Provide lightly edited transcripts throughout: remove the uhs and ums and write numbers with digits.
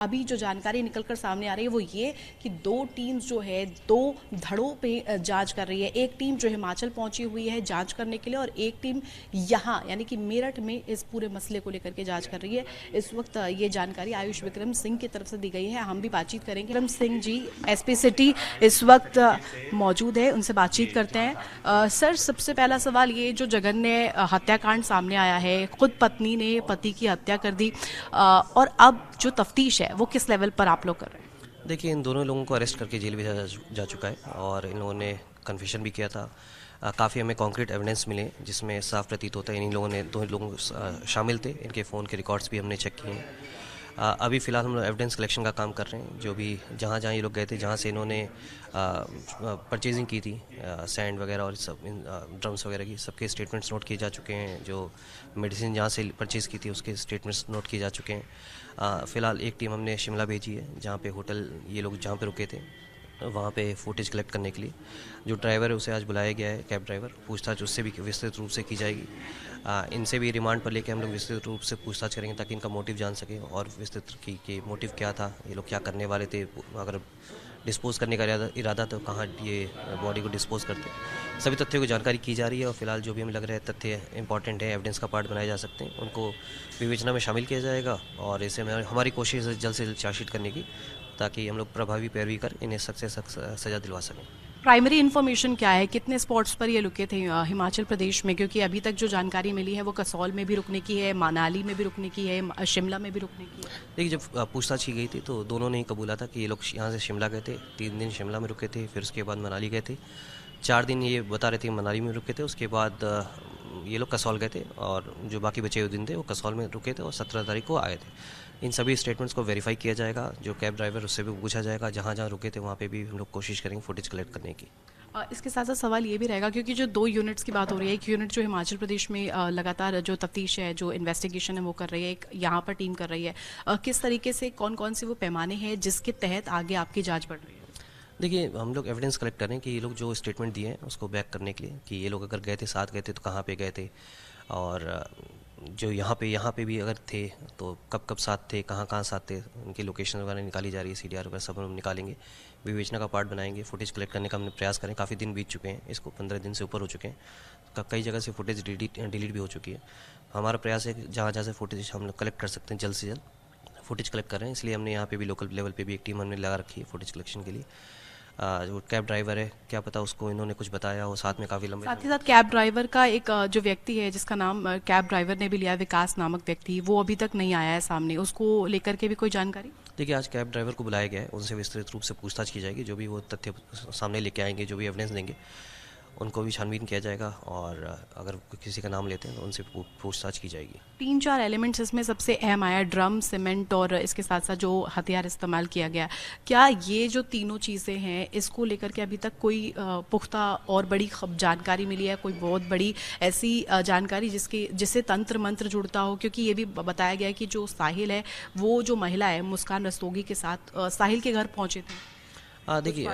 अभी जो जानकारी निकलकर सामने आ रही है वो ये कि दो टीम्स जो है दो धड़ों पे जांच कर रही है। एक टीम जो हिमाचल पहुंची हुई है जांच करने के लिए और एक टीम यहाँ यानी कि मेरठ में इस पूरे मसले को लेकर के जांच कर रही है। इस वक्त ये जानकारी आयुष विक्रम सिंह की तरफ से दी गई है। हम भी बातचीत करेंगे। विक्रम सिंह जी एसपी सिटी इस वक्त मौजूद है, उनसे बातचीत करते हैं। सर, सबसे पहला सवाल ये, जो जघन्य हत्याकांड सामने आया है, खुद पत्नी ने पति की हत्या कर दी और अब जो तफ्तीश है वो किस लेवल पर आप लोग कर रहे हैं? देखिए, इन दोनों लोगों को अरेस्ट करके जेल भेजा जा चुका है और इन लोगों ने कन्फेशन भी किया था। काफ़ी हमें कॉन्क्रीट एविडेंस मिले जिसमें साफ प्रतीत होता है इन लोगों ने दो लोग शामिल थे। इनके फ़ोन के रिकॉर्ड्स भी हमने चेक किए हैं। अभी फ़िलहाल हम लोग एविडेंस कलेक्शन का काम कर रहे हैं। जो भी जहाँ जहाँ ये लोग गए थे, जहाँ से इन्होंने परचेजिंग की थी सैंड वगैरह और सब ड्रम्स वगैरह की, सबके स्टेटमेंट्स नोट किए जा चुके हैं। जो मेडिसिन जहाँ से परचेज़ की थी उसके स्टेटमेंट्स नोट किए जा चुके हैं। फ़िलहाल एक टीम हमने शिमला भेजी है, जहाँ पे होटल ये लोग जहाँ पे रुके थे वहाँ पे फुटेज कलेक्ट करने के लिए। जो ड्राइवर है उसे आज बुलाया गया है, कैब ड्राइवर। पूछताछ उससे भी विस्तृत रूप से की जाएगी। इनसे भी रिमांड पर लेके हम लोग विस्तृत रूप से पूछताछ करेंगे ताकि इनका मोटिव जान सकें और विस्तृत कि मोटिव क्या था, ये लोग क्या करने वाले थे। अगर डिस्पोज करने का इरादा तो कहाँ ये बॉडी को डिस्पोज करते। सभी तथ्यों की जानकारी की जा रही है और फिलहाल जो भी हमें लग रहा है तथ्य इंपॉर्टेंट है, एविडेंस का पार्ट बनाए जा सकते हैं, उनको विवेचना में शामिल किया जाएगा। और इसे हमारी कोशिश है जल्द से जल्द चार्जशीट करने की, ताकि हम लोग प्रभावी पैरवी कर इन्हें सख्त से सख्त सजा दिलवा सकें। प्राइमरी इन्फॉर्मेशन क्या है, कितने स्पॉट्स पर ये रुके थे हिमाचल प्रदेश में? क्योंकि अभी तक जो जानकारी मिली है वो कसौल में भी रुकने की है, मनाली में भी रुकने की है, शिमला में भी रुकने की है। देखिए, जब पूछताछ की गई थी तो दोनों ने ही कबूला था कि ये लोग यहाँ से शिमला गए थे, 3 दिन शिमला में रुके थे, फिर उसके बाद मनाली गए थे। 4 दिन ये बता रहे थे मनाली में रुके थे। उसके बाद ये लोग कसौल गए थे और जो बाकी बचे हुए दिन थे वो कसौल में रुके थे और 17 तारीख को आए थे। इन सभी स्टेटमेंट्स को वेरीफाई किया जाएगा। जो कैब ड्राइवर उससे भी पूछा जाएगा, जहाँ जहाँ रुके थे वहाँ पे भी हम लोग कोशिश करेंगे फुटेज कलेक्ट करने की। इसके साथ साथ सवाल ये भी रहेगा, क्योंकि जो दो यूनिट्स की बात हो रही है, एक यूनिट जो हिमाचल प्रदेश में लगातार जो तफ्तीश है, जो इन्वेस्टिगेशन है वो कर रही है, एक यहाँ पर टीम कर रही है। किस तरीके से कौन कौन से वो पैमाने हैं जिसके तहत आगे आपकी जांच बढ़ रही है? देखिए, हम लोग एविडेंस कलेक्ट करें कि ये लोग जो स्टेटमेंट दिए हैं उसको बैक करने के लिए, कि ये लोग अगर गए थे, साथ गए थे तो कहाँ पे गए थे, और जो यहाँ पे भी अगर थे तो कब कब साथ थे, कहाँ कहाँ साथ थे, उनकी लोकेशन वगैरह निकाली जा रही है, CDR वगैरह सब हम निकालेंगे, विवेचना का पार्ट बनाएंगे। फुटेज कलेक्ट करने का हमने प्रयास करें। काफ़ी दिन बीत चुके हैं, इसको 15 दिन से ऊपर हो चुके हैं। कई जगह से फुटेज डिलीट भी हो चुकी है। हमारा प्रयास है कि जहाँ जहाँ से फुटेज हम लोग कलेक्ट कर सकते हैं जल्द से जल्द फुटेज कलेक्ट कर रहे हैं। इसलिए हमने यहाँ पे भी लोकल लेवल पे भी एक टीम हमने लगा रखी है फुटेज कलेक्शन के लिए। जो कैब ड्राइवर है, क्या पता उसको इन्होंने कुछ बताया हो, साथ में काफ़ी लंबे। साथ ही साथ कैब ड्राइवर का एक जो व्यक्ति है जिसका नाम कैब ड्राइवर ने भी लिया, विकास नामक व्यक्ति, वो अभी तक नहीं आया है सामने। उसको लेकर के भी कोई जानकारी? देखिए, आज कैब ड्राइवर को बुलाया गया है, उनसे विस्तृत रूप से पूछताछ की जाएगी। जो भी वो तथ्य सामने लेके आएंगे, जो भी एविडेंस देंगे, उनको भी छानबीन किया जाएगा और अगर किसी का नाम लेते हैं तो उनसे पूछताछ की जाएगी। 3-4 एलिमेंट्स इसमें सबसे अहम आया, ड्रम, सीमेंट और इसके साथ साथ जो हथियार इस्तेमाल किया गया। क्या ये जो तीनों चीज़ें हैं, इसको लेकर के अभी तक कोई पुख्ता और बड़ी जानकारी मिली है? कोई बहुत बड़ी ऐसी जानकारी जिससे तंत्र मंत्र जुड़ता हो? क्योंकि ये भी बताया गया है कि जो साहिल है, वो जो महिला है मुस्कान रस्तोगी के साथ साहिल के घर पहुंचे थे। देखिए,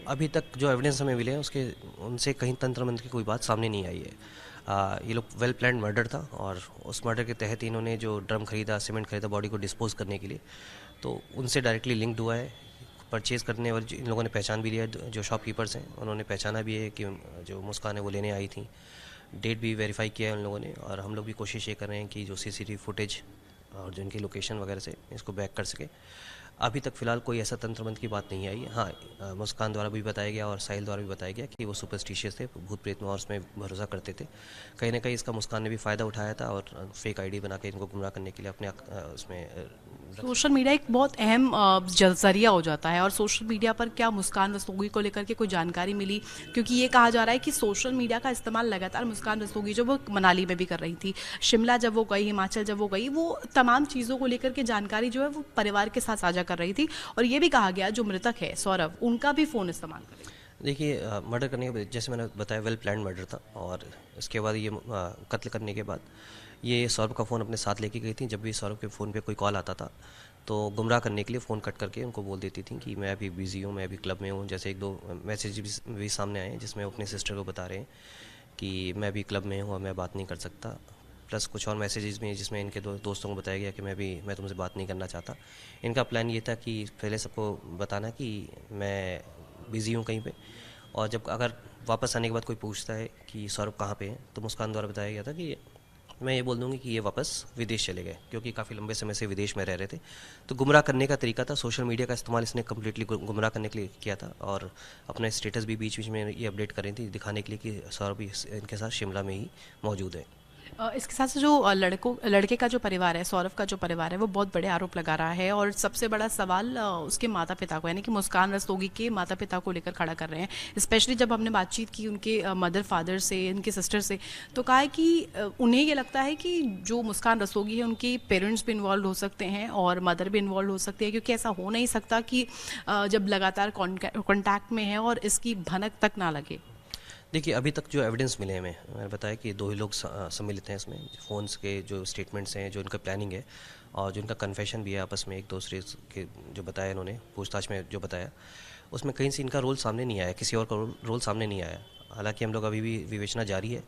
अभी तक जो एविडेंस हमें मिले हैं उसके उनसे कहीं तंत्र मंत्र की कोई बात सामने नहीं आई है। ये लोग वेल प्लान मर्डर था और उस मर्डर के तहत इन्होंने जो ड्रम खरीदा, सीमेंट खरीदा बॉडी को डिस्पोज करने के लिए, तो उनसे डायरेक्टली लिंक्ड हुआ है। परचेज़ करने वाले इन लोगों ने पहचान भी लिया है, जो शॉपकीपर्स हैं उन्होंने पहचाना भी है कि जो मुस्कान है वो लेने आई थी। डेट भी वेरीफाई किया है उन लोगों ने और हम लोग भी कोशिश ये कर रहे हैं कि जो CCTV फुटेज और जो इनकी लोकेशन वगैरह से इसको बैक कर सके। अभी तक फ़िलहाल कोई ऐसा तंत्र मंत्र की बात नहीं आई है। हाँ, मुस्कान द्वारा भी बताया गया और साहिल द्वारा भी बताया गया कि वो सुपरस्टिशियस थे, भूत प्रेत में और उसमें भरोसा करते थे। कहीं ना कहीं इसका मुस्कान ने भी फ़ायदा उठाया था और फेक ID बना के इनको गुमराह करने के लिए अपने उसमें सोशल मीडिया एक बहुत अहम जरिया हो जाता है। और सोशल मीडिया पर क्या मुस्कान रस्तोगी को लेकर के कोई जानकारी मिली? क्योंकि ये कहा जा रहा है कि सोशल मीडिया का इस्तेमाल लगातार मुस्कान रस्तोगी, जब वो मनाली में भी कर रही थी, शिमला जब वो गई, हिमाचल जब वो गई, वो तमाम चीज़ों को लेकर के जानकारी जो है वो परिवार के साथ साझा कर रही थी। और ये भी कहा गया जो मृतक है सौरभ, उनका भी फ़ोन इस्तेमाल करें। देखिए, मर्डर करने के जैसे मैंने बताया वेल प्लान मर्डर था और इसके बाद ये कत्ल करने के बाद ये सौरभ का फ़ोन अपने साथ लेके गई थी। जब भी सौरभ के फ़ोन पे कोई कॉल आता था तो गुमराह करने के लिए फ़ोन कट करके उनको बोल देती थी कि मैं अभी बिज़ी हूँ, मैं अभी क्लब में हूँ। जैसे 1-2 मैसेज भी सामने आए हैं जिसमें वो अपने सिस्टर को बता रहे हैं कि मैं अभी क्लब में हूँ और मैं बात नहीं कर सकता, प्लस कुछ और मैसेजेस भी हैं जिसमें इनके दोस्तों को बताया गया कि मैं तुमसे बात नहीं करना चाहता। इनका प्लान ये था कि पहले सबको बताना कि मैं बिज़ी हूँ कहीं पे, और जब अगर वापस आने के बाद कोई पूछता है कि सौरभ कहाँ पे है, तो मुस्कान द्वारा बताया गया था कि मैं ये बोल दूंगी कि ये वापस विदेश चले गए, क्योंकि काफ़ी लंबे समय से विदेश में रह रहे थे। तो गुमराह करने का तरीका था, सोशल मीडिया का इस्तेमाल इसने कम्प्लीटली गुमराह करने के लिए किया था, और अपने स्टेटस भी बीच बीच में ये अपडेट कर रही थी, दिखाने के लिए कि सौरभ इनके साथ शिमला में ही मौजूद है। इसके साथ से जो लड़के का जो परिवार है, सौरभ का जो परिवार है, वो बहुत बड़े आरोप लगा रहा है, और सबसे बड़ा सवाल उसके माता पिता को, यानी कि मुस्कान रस्तोगी के माता पिता को लेकर खड़ा कर रहे हैं। स्पेशली जब हमने बातचीत की उनके मदर फादर से, उनके सिस्टर से, तो कहा है कि उन्हें ये लगता है कि जो मुस्कान रस्तोगी है उनके पेरेंट्स भी इन्वॉल्व हो सकते हैं और मदर भी इन्वॉल्व हो सकती है, क्योंकि ऐसा हो नहीं सकता कि जब लगातार कॉन्टैक्ट में है और इसकी भनक तक ना लगे। देखिए, अभी तक जो एविडेंस मिले हैं, मैंने बताया कि 2 ही लोग सम्मिलित हैं इसमें, फ़ोन्स के जो स्टेटमेंट्स हैं, जो इनका प्लानिंग है और जो इनका कन्फेशन भी है आपस में एक दूसरे के, जो बताया इन्होंने पूछताछ में जो बताया, उसमें कहीं से इनका रोल सामने नहीं आया, किसी और का रोल सामने नहीं आया। हालांकि हम लोग अभी भी विवेचना जारी है,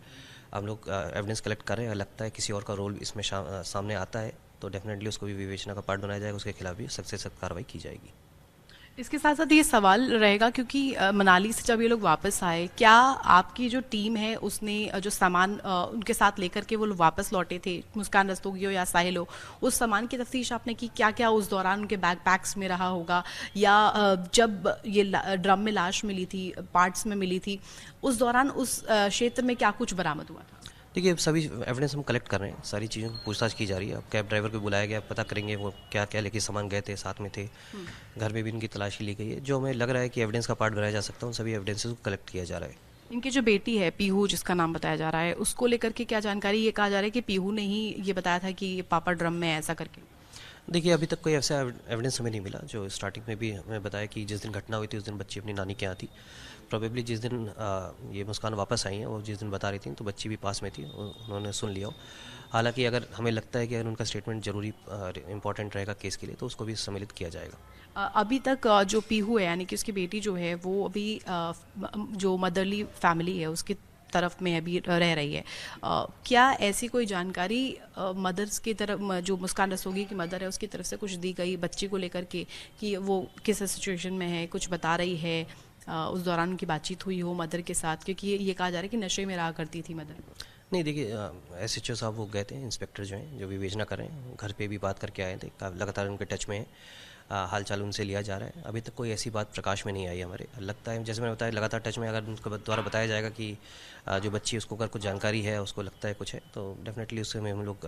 हम लोग एविडेंस कलेक्ट कर रहे हैं, लगता है किसी और का रोल इसमें सामने आता है तो डेफिनेटली उसको भी विवेचना का पार्ट बनाया जाएगा, उसके खिलाफ भी सख्त से सख्त कार्रवाई की जाएगी। इसके साथ साथ ये सवाल रहेगा, क्योंकि मनाली से जब ये लोग वापस आए, क्या आपकी जो टीम है उसने जो सामान उनके साथ लेकर के वो लोग वापस लौटे थे, मुस्कान रस्तोगी हो या साहिल हो, उस सामान की तफ्तीश आपने की? क्या क्या उस दौरान उनके बैकपैक्स में रहा होगा, या जब ये ड्रम में लाश मिली थी, पार्ट्स में मिली थी, उस दौरान उस क्षेत्र में क्या कुछ बरामद हुआ था? देखिए, सभी एविडेंस हम कलेक्ट कर रहे हैं, सारी चीज़ों की पूछताछ की जा रही है। अब कैब ड्राइवर को बुलाया गया, पता करेंगे वो क्या क्या लेके सामान गए थे, साथ में थे, घर में भी इनकी तलाशी ली गई है। जो हमें लग रहा है कि एविडेंस का पार्ट बनाया जा सकता है, उन सभी एविडेंसेस को कलेक्ट किया जा रहा है। इनकी जो बेटी है पीहू, जिसका नाम बताया जा रहा है, उसको लेकर के क्या जानकारी? ये कहा जा रहा है कि पीहू ने ही ये बताया था कि पापा ड्रम में है, ऐसा करके। देखिए, अभी तक कोई ऐसा एविडेंस हमें नहीं मिला। जो स्टार्टिंग में भी हमें बताया कि जिस दिन घटना हुई थी उस दिन बच्ची अपनी नानी के यहाँ थी। प्रोबेबली जिस दिन ये मुस्कान वापस आई हैं और जिस दिन बता रही थी तो बच्ची भी पास में थी, उन्होंने सुन लिया हो। हालांकि अगर हमें लगता है कि अगर उनका स्टेटमेंट जरूरी इंपॉर्टेंट रहेगा केस के लिए तो उसको भी सम्मिलित किया जाएगा। अभी तक जो पीहू है, यानी कि उसकी बेटी जो है, वो अभी जो मदरली फैमिली है उसकी तरफ में अभी रह रही है। क्या ऐसी कोई जानकारी मदर्स की तरफ, जो मुस्कान रस्तोगी की मदर है उसकी तरफ से कुछ दी गई बच्ची को लेकर के, कि वो किस सिचुएशन में है, कुछ बता रही है? उस दौरान उनकी बातचीत हुई हो मदर के साथ, क्योंकि ये कहा जा रहा है कि नशे में रहा करती थी मदर। नहीं, देखिए, SHO साहब वो गए थे, इंस्पेक्टर जो हैं जो विवेचना कर रहे हैं, घर पे भी बात करके आए थे, लगातार उनके टच में है, हाल चाल उनसे लिया जा रहा है। अभी तक कोई ऐसी बात प्रकाश में नहीं आई हमारे। लगता है, जैसे मैंने बताया, लगातार टच में, अगर उनके द्वारा बताया जाएगा कि जो बच्ची उसको अगर कुछ जानकारी है, उसको लगता है कुछ है, तो डेफिनेटली उससे में हम लोग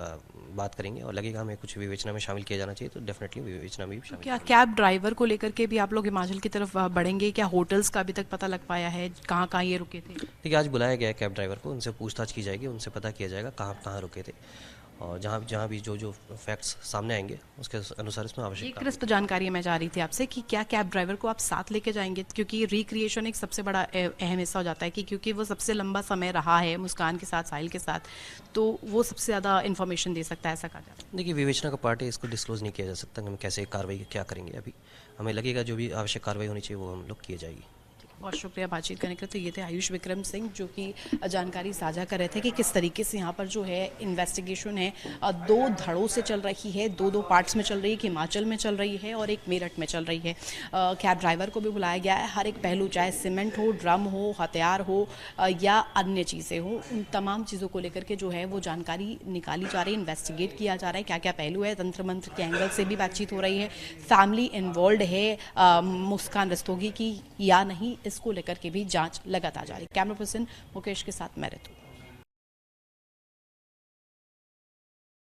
बात करेंगे, और लगेगा हमें कुछ विवेचना में शामिल किया जाना चाहिए तो डेफिनेटली विवेचना में भी शामिल। क्या कैब ड्राइवर को लेकर के भी आप लोग हिमाचल की तरफ बढ़ेंगे? क्या होटल्स का अभी तक पता लग पाया है, कहाँ कहाँ ये रुके थे? देखिए, आज बुलाया गया है कैब ड्राइवर को, उनसे पूछताछ की जाएगी, उनसे पता किया जाएगा कहाँ कहाँ रुके थे, और जहाँ भी जो फैक्ट्स सामने आएंगे उसके अनुसार इसमें आवश्यक। एक क्रिस्प जानकारी मैं चाह रही थी आपसे कि क्या कैब ड्राइवर को आप साथ लेके जाएंगे, क्योंकि रिक्रिएशन एक सबसे बड़ा अहम हिस्सा हो जाता है, कि क्योंकि वो सबसे लंबा समय रहा है मुस्कान के साथ, साहिल के साथ, तो वो सबसे ज़्यादा इन्फॉर्मेशन दे सकता है, ऐसा कहा जाता है। देखिए, विवेचना का पार्ट है, इसको डिस्क्लोज नहीं किया जा सकता कि हम कैसे कार्रवाई क्या करेंगे। अभी हमें लगेगा जो भी आवश्यक कार्रवाई होनी चाहिए वो हम लोग किए जाएगी। बहुत शुक्रिया बातचीत करने के लिए। तो ये थे आयुष विक्रम सिंह, जो कि जानकारी साझा कर रहे थे कि किस तरीके से यहाँ पर जो है इन्वेस्टिगेशन है 2 धड़ों से चल रही है, 2 पार्ट्स में चल रही है, कि हिमाचल में चल रही है और एक मेरठ में चल रही है। कैब ड्राइवर को भी बुलाया गया है। हर एक पहलू, चाहे सीमेंट हो, ड्रम हो, हथियार हो या अन्य चीज़ें हो, उन तमाम चीज़ों को लेकर के जो है वो जानकारी निकाली जा रही है, इन्वेस्टिगेट किया जा रहा है, क्या क्या पहलू है। तंत्र मंत्र के एंगल से भी बातचीत हो रही है, फैमिली इन्वॉल्व है मुस्कान रस्तोगी की या नहीं, इसको लेकर के भी जांच लगातार जारी। कैमरा पर्सन मुकेश के साथ मैं रहती हूँ।